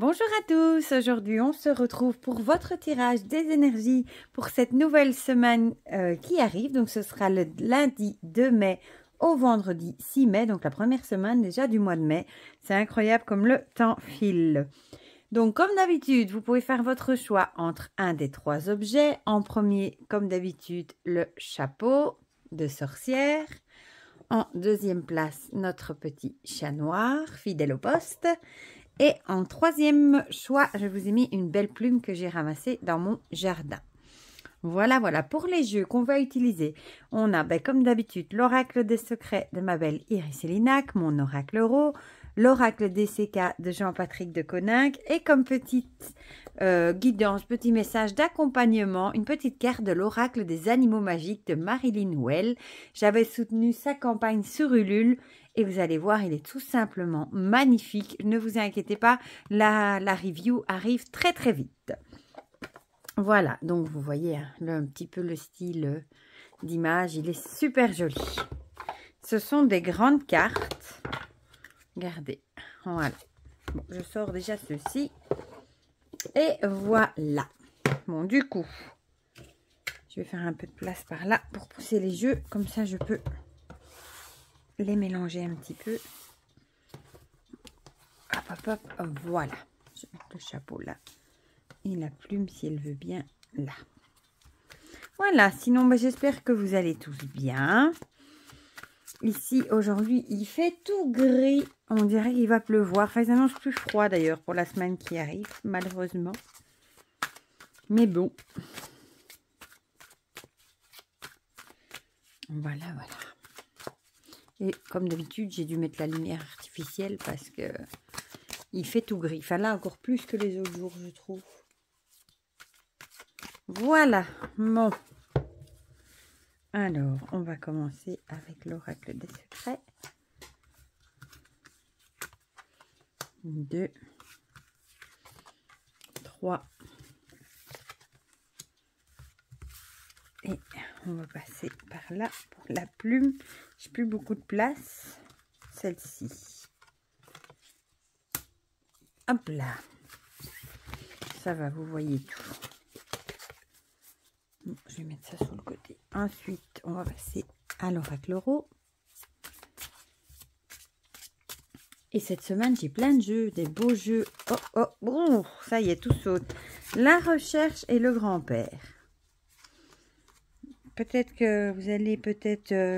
Bonjour à tous, aujourd'hui on se retrouve pour votre tirage des énergies pour cette nouvelle semaine qui arrive. Donc ce sera le lundi 2 mai au vendredi 6 mai, donc la première semaine déjà du mois de mai. C'est incroyable comme le temps file. Donc comme d'habitude, vous pouvez faire votre choix entre un des trois objets. En premier, comme d'habitude, le chapeau de sorcière. En deuxième place, notre petit chat noir, fidèle au poste. Et en troisième choix, je vous ai mis une belle plume que j'ai ramassée dans mon jardin. Voilà, pour les jeux qu'on va utiliser. On a, comme d'habitude, l'oracle des secrets de ma belle Iris Elinac, mon oracle euro, l'oracle des CK de Jean-Patrick de Coninck et comme petite guidance, petit message d'accompagnement, une petite carte de l'oracle des animaux magiques de Marilyn Well. J'avais soutenu sa campagne sur Ulule. Et vous allez voir, il est tout simplement magnifique. Ne vous inquiétez pas, la review arrive très très vite. Voilà, donc vous voyez un petit peu le style d'image. Il est super joli. Ce sont des grandes cartes. Regardez, voilà. Bon, je sors déjà ceci. Et voilà. Bon, du coup, je vais faire un peu de place par là pour pousser les jeux. Comme ça, je peux les mélanger un petit peu. Hop, voilà. Je vais mettre le chapeau là. Et la plume, si elle veut bien, là. Voilà, sinon, j'espère que vous allez tous bien. Ici, aujourd'hui, il fait tout gris. On dirait qu'il va pleuvoir. Enfin, ça annonce plus froid, d'ailleurs, pour la semaine qui arrive, malheureusement. Mais bon. Voilà. Et comme d'habitude, j'ai dû mettre la lumière artificielle parce que il fait tout gris. Enfin, là, encore plus que les autres jours, je trouve. Voilà. Bon. Alors, on va commencer avec l'oracle des secrets. 2, 3. Et on va passer par là pour la plume. J'ai plus beaucoup de place. Celle-ci. Hop là. Ça va, vous voyez tout. Bon, je vais mettre ça sur le côté. Ensuite, on va passer à l'oracle euro. Et cette semaine, j'ai plein de jeux, des beaux jeux. Oh, ça y est, tout saute. La recherche et le grand-père. Peut-être que vous allez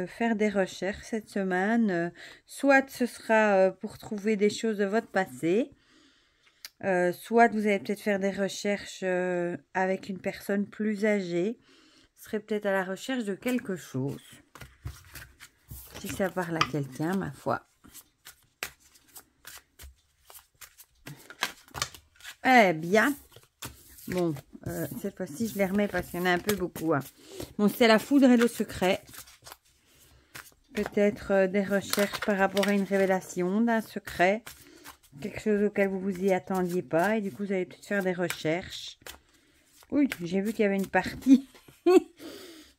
faire des recherches cette semaine. Soit ce sera pour trouver des choses de votre passé. Soit vous allez peut-être faire des recherches avec une personne plus âgée. Vous serez peut-être à la recherche de quelque chose. Si ça parle à quelqu'un, ma foi. Eh bien. Bon, cette fois-ci, je les remets parce qu'il y en a un peu beaucoup. Hein. Bon, c'est la foudre et le secret. Peut-être des recherches par rapport à une révélation d'un secret. Quelque chose auquel vous vous y attendiez pas. Et du coup, vous allez peut-être faire des recherches. Oui, j'ai vu qu'il y avait une partie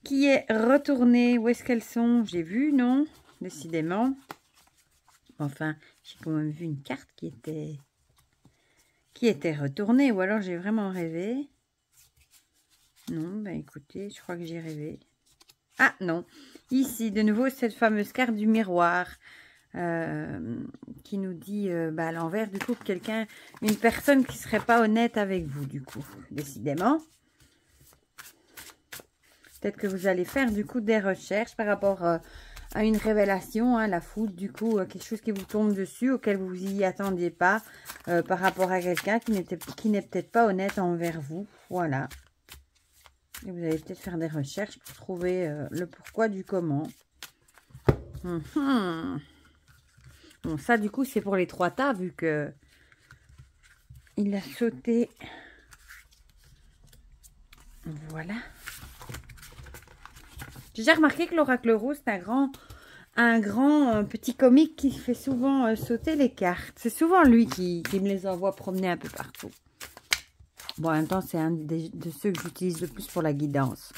qui est retournée. Où est-ce qu'elles sont? J'ai vu, non? Décidément. Enfin, j'ai quand même vu une carte qui était retournée. Ou alors, j'ai vraiment rêvé. Non, écoutez, je crois que j'ai rêvé. Ah, non. Ici, de nouveau, cette fameuse carte du miroir. Qui nous dit à l'envers du coup une personne qui serait pas honnête avec vous du coup, décidément. Peut-être que vous allez faire du coup des recherches par rapport à une révélation, la foudre du coup, quelque chose qui vous tombe dessus auquel vous y attendiez pas par rapport à quelqu'un qui n'est peut-être pas honnête envers vous, voilà. Et vous allez peut-être faire des recherches pour trouver le pourquoi du comment. Bon, ça, du coup, c'est pour les 3 tas, vu que il a sauté. Voilà. J'ai déjà remarqué que l'oracle rose, c'est un grand petit comique qui fait souvent sauter les cartes. C'est souvent lui qui me les envoie promener un peu partout. Bon, en même temps, c'est un de ceux que j'utilise le plus pour la guidance.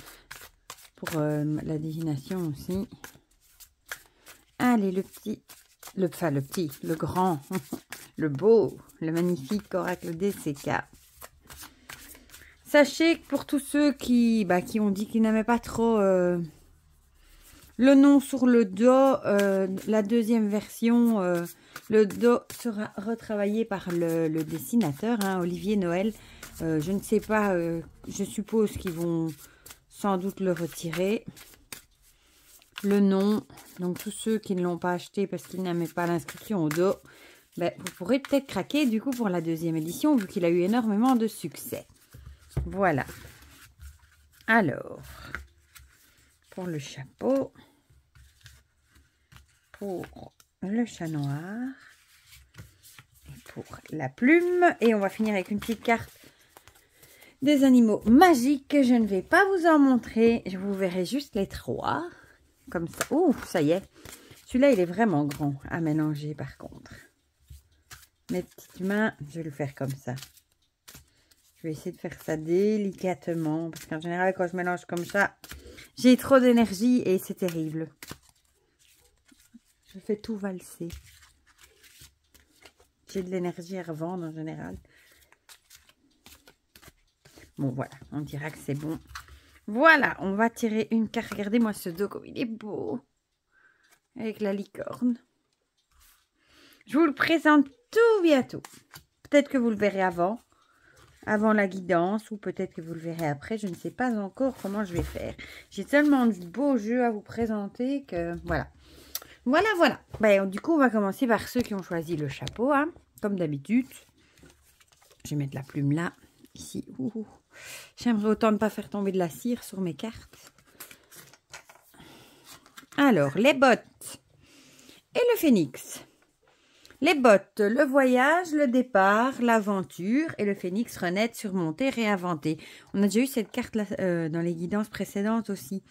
Pour la divination aussi. Allez, le petit le petit, le grand, le beau, le magnifique oracle DCK. Sachez que pour tous ceux qui ont dit qu'ils n'aimaient pas trop le nom sur le dos, la deuxième version, le dos sera retravaillé par le dessinateur, hein, Olivier Noël. Je ne sais pas, je suppose qu'ils vont sans doute le retirer. Le nom, donc tous ceux qui ne l'ont pas acheté parce qu'ils n'aimaient pas l'inscription au dos, ben, vous pourrez peut-être craquer du coup pour la deuxième édition vu qu'il a eu énormément de succès. Voilà. Alors, pour le chapeau, pour le chat noir, et pour la plume, et on va finir avec une petite carte des animaux magiques que je ne vais pas vous en montrer. Je vous verrai juste les trois, comme ça. Ouh, ça y est. Celui-là, il est vraiment grand à mélanger par contre. Mes petites mains, je vais le faire comme ça. Je vais essayer de faire ça délicatement. Parce qu'en général, quand je mélange comme ça, j'ai trop d'énergie et c'est terrible. Je fais tout valser. J'ai de l'énergie à revendre en général. Bon, voilà. On dira que c'est bon. Voilà. On va tirer une carte. Regardez-moi ce dos comme il est beau. Avec la licorne. Je vous le présente tout bientôt. Peut-être que vous le verrez avant la guidance, ou peut-être que vous le verrez après. Je ne sais pas encore comment je vais faire. J'ai tellement de beaux jeux à vous présenter que voilà. Voilà. Ben, du coup, on va commencer par ceux qui ont choisi le chapeau, hein, comme d'habitude. Je vais mettre la plume là, ici. J'aimerais autant ne pas faire tomber de la cire sur mes cartes. Alors, les bottes et le phénix. Les bottes, le voyage, le départ, l'aventure et le phénix, renaître, surmonter, réinventer. On a déjà eu cette carte-là dans les guidances précédentes aussi.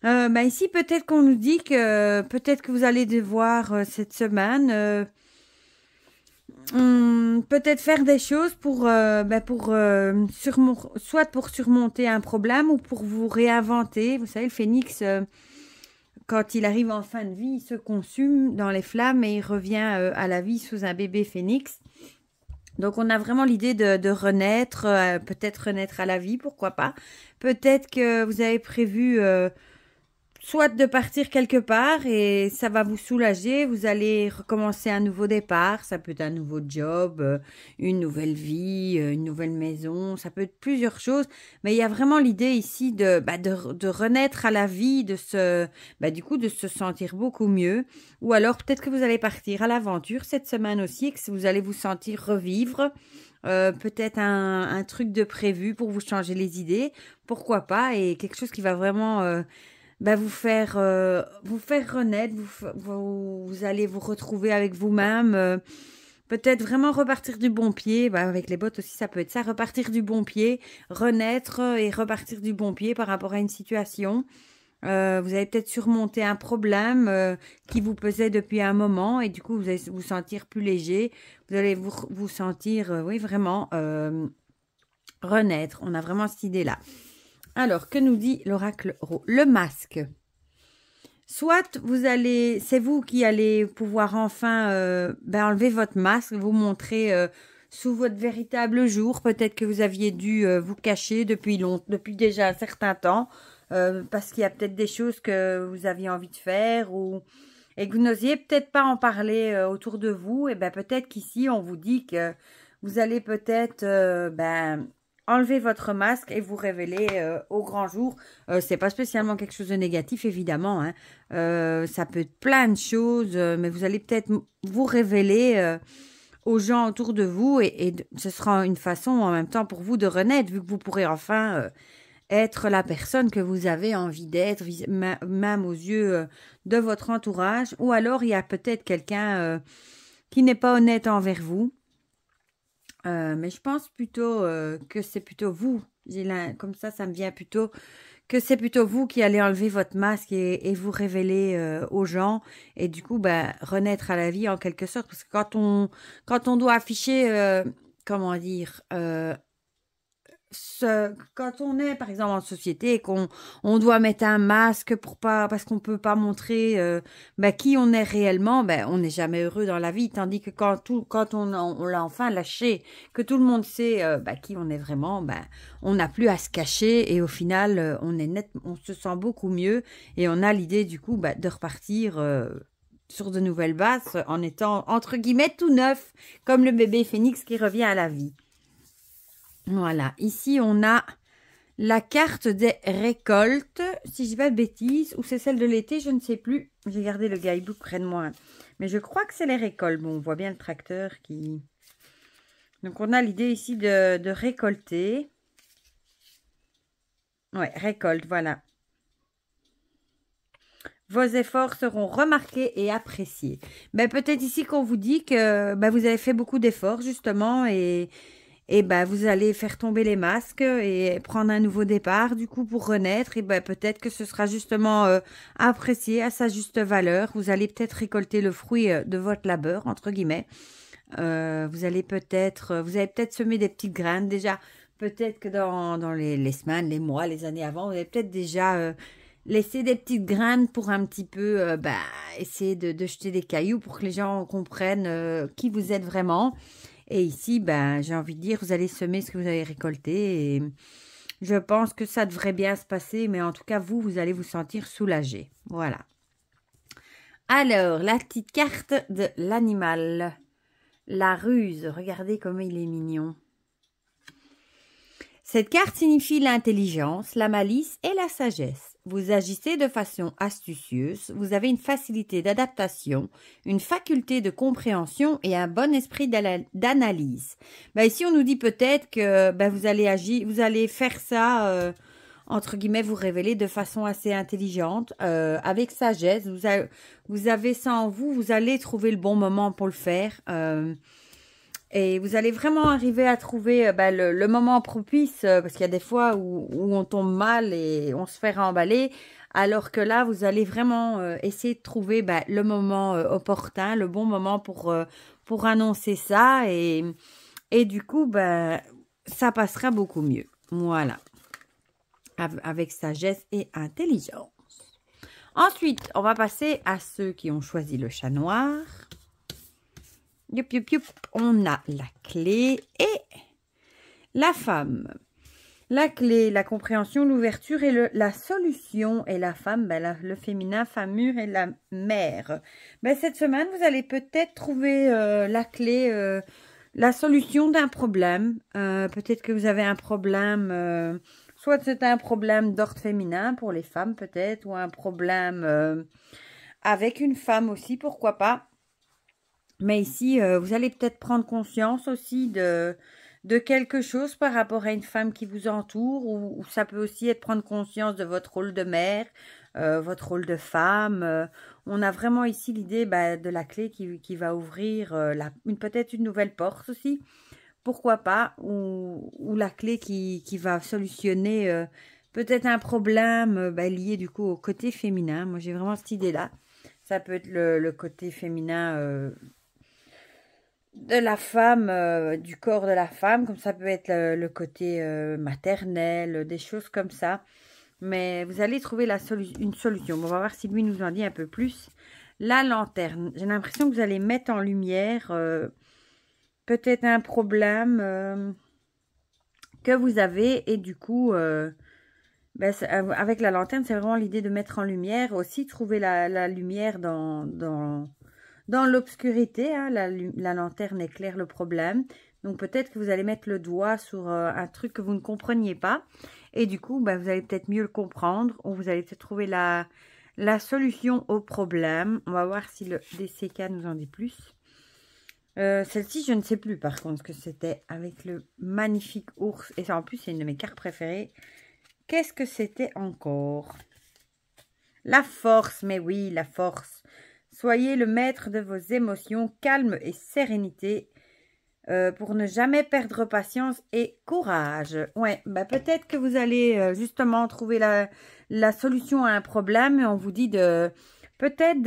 Ici, peut-être qu'on nous dit que peut-être que vous allez devoir cette semaine peut-être faire des choses soit pour surmonter un problème ou pour vous réinventer. Vous savez, le phénix... quand il arrive en fin de vie, il se consume dans les flammes et il revient à la vie sous un bébé phénix. Donc, on a vraiment l'idée de renaître, peut-être renaître à la vie, pourquoi pas. Peut-être que vous avez prévu soit de partir quelque part et ça va vous soulager. Vous allez recommencer un nouveau départ. Ça peut être un nouveau job, une nouvelle vie, une nouvelle maison. Ça peut être plusieurs choses. Mais il y a vraiment l'idée ici de renaître à la vie, de se sentir beaucoup mieux. Ou alors peut-être que vous allez partir à l'aventure cette semaine aussi et que vous allez vous sentir revivre. Peut-être un truc de prévu pour vous changer les idées. Pourquoi pas. Et quelque chose qui va vraiment... vous faire renaître, vous allez vous retrouver avec vous-même, peut-être vraiment repartir du bon pied, avec les bottes aussi ça peut être ça, repartir du bon pied, renaître et repartir du bon pied par rapport à une situation. Vous allez peut-être surmonter un problème qui vous pesait depuis un moment et du coup vous allez vous sentir plus léger, vous allez vous sentir, vraiment renaître. On a vraiment cette idée-là. Alors, que nous dit l'oracle Ro? Le masque. Soit c'est vous qui allez pouvoir enfin enlever votre masque, vous montrer sous votre véritable jour. Peut-être que vous aviez dû vous cacher depuis déjà un certain temps, parce qu'il y a peut-être des choses que vous aviez envie de faire et que vous n'osiez peut-être pas en parler autour de vous. Et peut-être qu'ici, on vous dit que vous allez peut-être enlevez votre masque et vous révélez au grand jour. C'est pas spécialement quelque chose de négatif, évidemment. Hein. Ça peut être plein de choses, mais vous allez peut-être vous révéler aux gens autour de vous et ce sera une façon en même temps pour vous de renaître, vu que vous pourrez enfin être la personne que vous avez envie d'être, même aux yeux de votre entourage. Ou alors, il y a peut-être quelqu'un qui n'est pas honnête envers vous. Mais je pense plutôt que c'est plutôt vous. Comme ça me vient plutôt que c'est plutôt vous qui allez enlever votre masque et vous révéler aux gens. Et du coup, renaître à la vie en quelque sorte. Parce que quand on doit afficher, quand on est par exemple en société et qu'on doit mettre un masque pour pas parce qu'on peut pas montrer qui on est réellement, on n'est jamais heureux dans la vie, tandis que quand on l'a enfin lâché, que tout le monde sait qui on est vraiment, on n'a plus à se cacher et au final on se sent beaucoup mieux et on a l'idée du coup de repartir sur de nouvelles bases en étant entre guillemets tout neuf, comme le bébé phénix qui revient à la vie. Voilà, ici on a la carte des récoltes, si je dis pas de bêtises, ou c'est celle de l'été, je ne sais plus. J'ai gardé le guidebook près de moi, mais je crois que c'est les récoltes. Bon, on voit bien le tracteur qui... Donc on a l'idée ici de récolter. Ouais, récolte, voilà. Vos efforts seront remarqués et appréciés. Mais peut-être ici qu'on vous dit que vous avez fait beaucoup d'efforts justement et vous allez faire tomber les masques et prendre un nouveau départ du coup pour renaître et peut-être que ce sera justement apprécié à sa juste valeur. Vous allez peut-être récolter le fruit de votre labeur entre guillemets. Vous avez peut-être semé des petites graines déjà. Peut-être que dans les semaines, les mois, les années avant, vous avez peut-être déjà laissé des petites graines pour un petit peu essayer de jeter des cailloux pour que les gens comprennent qui vous êtes vraiment. Et ici, j'ai envie de dire, vous allez semer ce que vous avez récolté et je pense que ça devrait bien se passer, mais en tout cas, vous allez vous sentir soulagé. Voilà. Alors, la petite carte de l'animal. La ruse, regardez comme il est mignon. Cette carte signifie l'intelligence, la malice et la sagesse. Vous agissez de façon astucieuse, vous avez une facilité d'adaptation, une faculté de compréhension et un bon esprit d'analyse. Ici, on nous dit peut-être que vous allez faire ça, entre guillemets, vous révéler de façon assez intelligente, avec sagesse. Vous avez ça en vous, vous allez trouver le bon moment pour le faire. Et vous allez vraiment arriver à trouver le moment propice, parce qu'il y a des fois où on tombe mal et on se fait remballer, alors que là, vous allez vraiment essayer de trouver le moment opportun, le bon moment pour annoncer ça, et du coup, ça passera beaucoup mieux. Voilà, avec sagesse et intelligence. Ensuite, on va passer à ceux qui ont choisi le chat noir. Youp, youp, youp. On a la clé et la femme. La clé, la compréhension, l'ouverture et la solution. Et la femme, le féminin, femme mûre et la mère. Cette semaine, vous allez peut-être trouver la clé, la solution d'un problème. Peut-être que vous avez un problème, soit c'est un problème d'ordre féminin pour les femmes peut-être, ou un problème avec une femme aussi, pourquoi pas. Mais ici, vous allez peut-être prendre conscience aussi de quelque chose par rapport à une femme qui vous entoure, ou ça peut aussi être prendre conscience de votre rôle de mère, votre rôle de femme. On a vraiment ici l'idée de la clé qui va ouvrir peut-être une nouvelle porte aussi, pourquoi pas, ou la clé qui va solutionner peut-être un problème lié du coup au côté féminin. Moi, j'ai vraiment cette idée-là. Ça peut être le côté féminin de la femme, du corps de la femme, comme ça peut être le côté maternel, des choses comme ça. Mais vous allez trouver une solution. On va voir si lui nous en dit un peu plus. La lanterne. J'ai l'impression que vous allez mettre en lumière peut-être un problème que vous avez. Et du coup, avec la lanterne, c'est vraiment l'idée de mettre en lumière. Aussi, trouver la lumière dans l'obscurité, hein. La lanterne éclaire le problème. Donc, peut-être que vous allez mettre le doigt sur un truc que vous ne compreniez pas. Et du coup, vous allez peut-être mieux le comprendre. Ou vous allez peut-être trouver la solution au problème. On va voir si le DCK nous en dit plus. Celle-ci, je ne sais plus par contre ce que c'était avec le magnifique ours. Et ça, en plus, c'est une de mes cartes préférées. Qu'est-ce que c'était encore? La force, mais oui, la force. Soyez le maître de vos émotions, calme et sérénité pour ne jamais perdre patience et courage. Ouais, peut-être que vous allez justement trouver la solution à un problème et on vous dit peut-être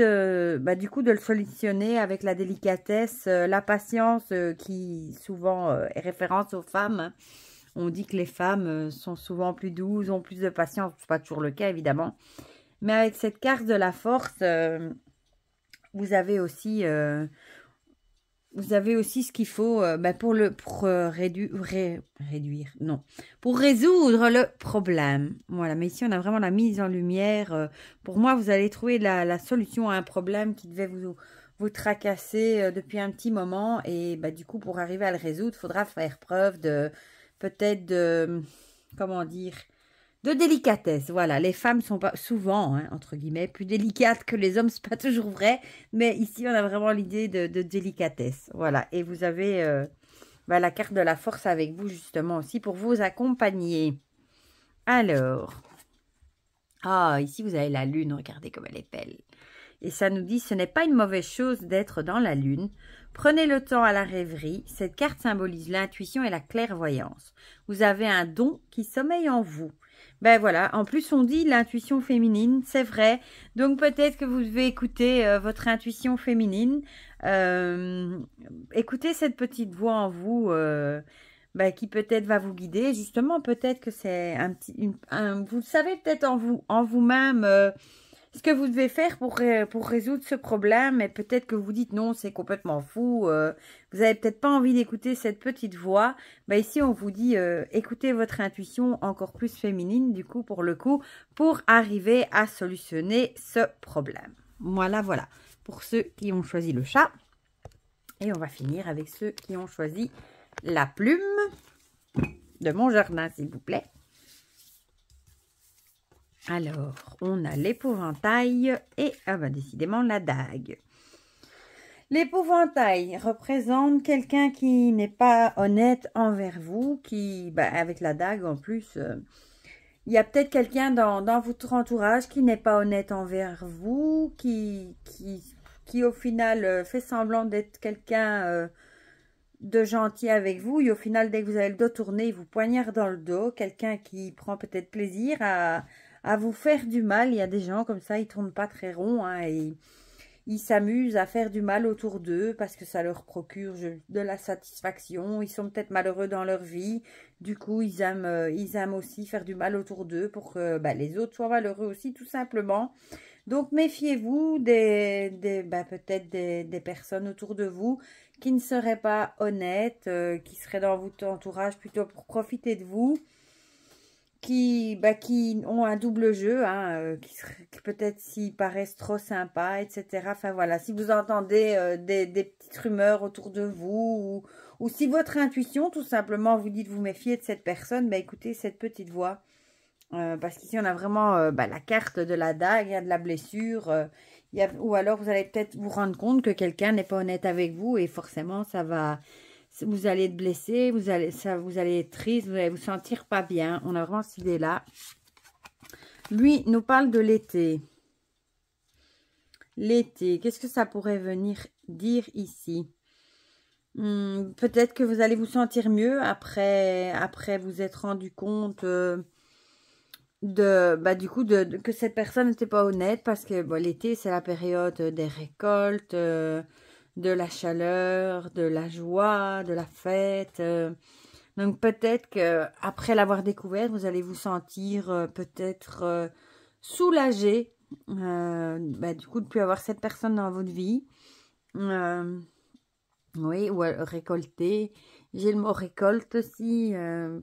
du coup de le solutionner avec la délicatesse, la patience qui souvent est référence aux femmes. On dit que les femmes sont souvent plus douces, ont plus de patience. Ce n'est pas toujours le cas, évidemment. Mais avec cette carte de la force, vous avez aussi ce qu'il faut pour résoudre le problème. Voilà, mais ici on a vraiment la mise en lumière. Pour moi, vous allez trouver la solution à un problème qui devait vous tracasser depuis un petit moment. Et du coup, pour arriver à le résoudre, il faudra faire preuve comment dire, de délicatesse. Voilà, les femmes sont pas souvent, hein, entre guillemets, plus délicates que les hommes, c'est pas toujours vrai, mais ici on a vraiment l'idée de délicatesse. Voilà, et vous avez la carte de la force avec vous justement aussi pour vous accompagner. Alors, ici vous avez la lune, regardez comme elle est belle. Et ça nous dit, ce n'est pas une mauvaise chose d'être dans la lune. Prenez le temps à la rêverie. Cette carte symbolise l'intuition et la clairvoyance. Vous avez un don qui sommeille en vous. Ben voilà, en plus on dit l'intuition féminine, c'est vrai. Donc peut-être que vous devez écouter votre intuition féminine. Écoutez cette petite voix en vous qui peut-être va vous guider. Justement, peut-être que c'est vous savez peut-être en vous-même ce que vous devez faire pour résoudre ce problème. Et peut-être que vous dites non, c'est complètement fou. Vous n'avez peut-être pas envie d'écouter cette petite voix. Ici, on vous dit écoutez votre intuition encore plus féminine, du coup, pour arriver à solutionner ce problème. Voilà. Pour ceux qui ont choisi le chat. Et on va finir avec ceux qui ont choisi la plume de mon jardin, s'il vous plaît. Alors, on a l'épouvantail et, décidément, la dague. L'épouvantail représente quelqu'un qui n'est pas honnête envers vous, avec la dague en plus, il y a peut-être quelqu'un dans votre entourage qui n'est pas honnête envers vous, qui au final fait semblant d'être quelqu'un de gentil avec vous, et au final, dès que vous avez le dos tourné, il vous poignarde dans le dos, quelqu'un qui prend peut-être plaisir à vous faire du mal. Il y a des gens comme ça, ils tournent pas très rond, hein, et ils s'amusent à faire du mal autour d'eux parce que ça leur procure de la satisfaction. Ils sont peut-être malheureux dans leur vie, du coup ils aiment aussi faire du mal autour d'eux pour que les autres soient malheureux aussi, tout simplement. Donc méfiez-vous peut-être des personnes autour de vous qui ne seraient pas honnêtes, qui seraient dans votre entourage plutôt pour profiter de vous, qui ont un double jeu, hein, qui peut-être s'ils paraissent trop sympas, etc. Enfin voilà, si vous entendez des petites rumeurs autour de vous, ou si votre intuition tout simplement vous dit de vous méfier de cette personne, écoutez cette petite voix. Parce qu'ici on a vraiment la carte de la dague, il y a de la blessure, ou alors vous allez peut-être vous rendre compte que quelqu'un n'est pas honnête avec vous, et forcément vous allez être blessé, vous allez être triste, vous allez vous sentir pas bien. On a vraiment cette idée-là. Lui nous parle de l'été. L'été, qu'est-ce que ça pourrait venir dire ici? Peut-être que vous allez vous sentir mieux après vous être rendu compte que cette personne n'était pas honnête, parce que l'été, c'est la période des récoltes, de la chaleur, de la joie, de la fête. Donc peut-être que après l'avoir découvert, vous allez vous sentir peut-être soulagé du coup de ne plus avoir cette personne dans votre vie. Oui, ou récolter. J'ai le mot récolte aussi.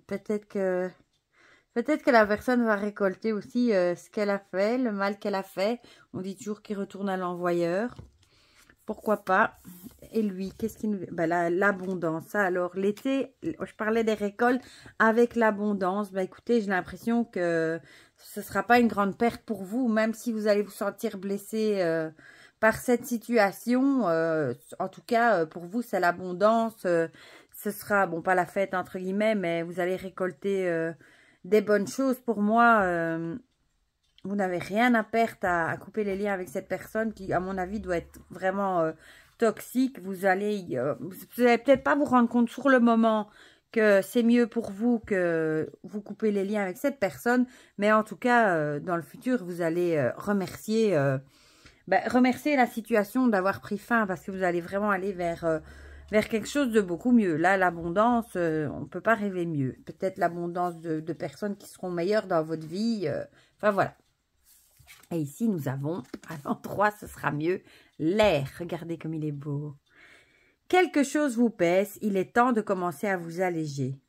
Peut-être que la personne va récolter aussi ce qu'elle a fait, le mal qu'elle a fait. On dit toujours qu'il retourne à l'envoyeur. Pourquoi pas? Et lui, qu'est-ce qu'il nous dit? L'abondance. Alors, l'été, je parlais des récoltes avec l'abondance. Écoutez, j'ai l'impression que ce ne sera pas une grande perte pour vous, même si vous allez vous sentir blessé par cette situation. En tout cas, pour vous, c'est l'abondance. Ce sera, pas la fête, entre guillemets, mais vous allez récolter des bonnes choses. Pour moi, vous n'avez rien à perdre à couper les liens avec cette personne qui, à mon avis, doit être vraiment toxique. Vous allez peut-être pas vous rendre compte sur le moment que c'est mieux pour vous que vous coupez les liens avec cette personne. Mais en tout cas, dans le futur, vous allez remercier la situation d'avoir pris fin, parce que vous allez vraiment aller vers vers quelque chose de beaucoup mieux. Là, l'abondance, on ne peut pas rêver mieux. Peut-être l'abondance de personnes qui seront meilleures dans votre vie. Enfin, voilà. Et ici, nous avons, à l'endroit, ce sera mieux, l'air. Regardez comme il est beau. Quelque chose vous pèse, il est temps de commencer à vous alléger.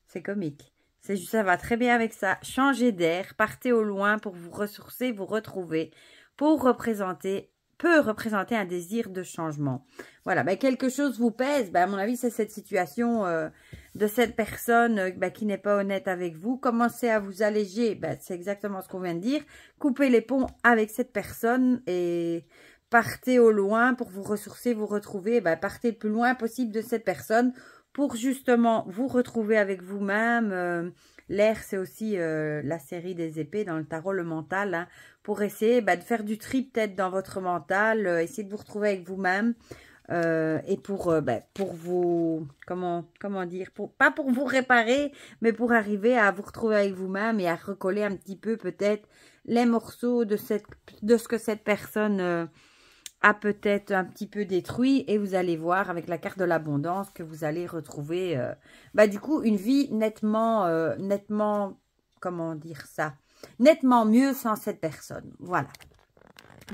C'est comique. Ça va très bien avec ça. Changez d'air, partez au loin pour vous ressourcer, vous retrouver, peut représenter un désir de changement. Voilà, ben, quelque chose vous pèse, ben, à mon avis, c'est cette situation de cette personne ben, qui n'est pas honnête avec vous. Commencez à vous alléger, ben, c'est exactement ce qu'on vient de dire. Coupez les ponts avec cette personne et partez au loin pour vous ressourcer, vous retrouver. Ben, partez le plus loin possible de cette personne pour justement vous retrouver avec vous-même. L'air, c'est aussi la série des épées dans le tarot, le mental, hein, pour essayer de faire du tri peut-être dans votre mental, essayer de vous retrouver avec vous-même et pour vous, comment dire, pas pour vous réparer, mais pour arriver à vous retrouver avec vous-même et à recoller un petit peu peut-être les morceaux de ce que cette personne a peut-être un petit peu détruit et vous allez voir avec la carte de l'abondance que vous allez retrouver du coup une vie nettement, comment dire ça, nettement mieux sans cette personne. Voilà.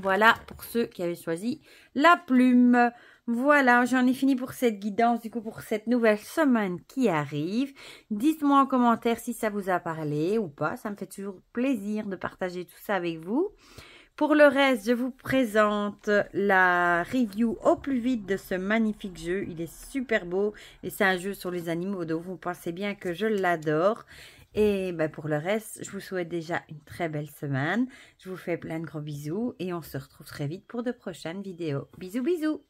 Voilà pour ceux qui avaient choisi la plume. Voilà, j'en ai fini pour cette guidance, du coup pour cette nouvelle semaine qui arrive. Dites-moi en commentaire si ça vous a parlé ou pas, ça me fait toujours plaisir de partager tout ça avec vous. Pour le reste, je vous présente la review au plus vite de ce magnifique jeu. Il est super beau et c'est un jeu sur les animaux, donc vous pensez bien que je l'adore. Et pour le reste, je vous souhaite déjà une très belle semaine. Je vous fais plein de gros bisous et on se retrouve très vite pour de prochaines vidéos. Bisous, bisous!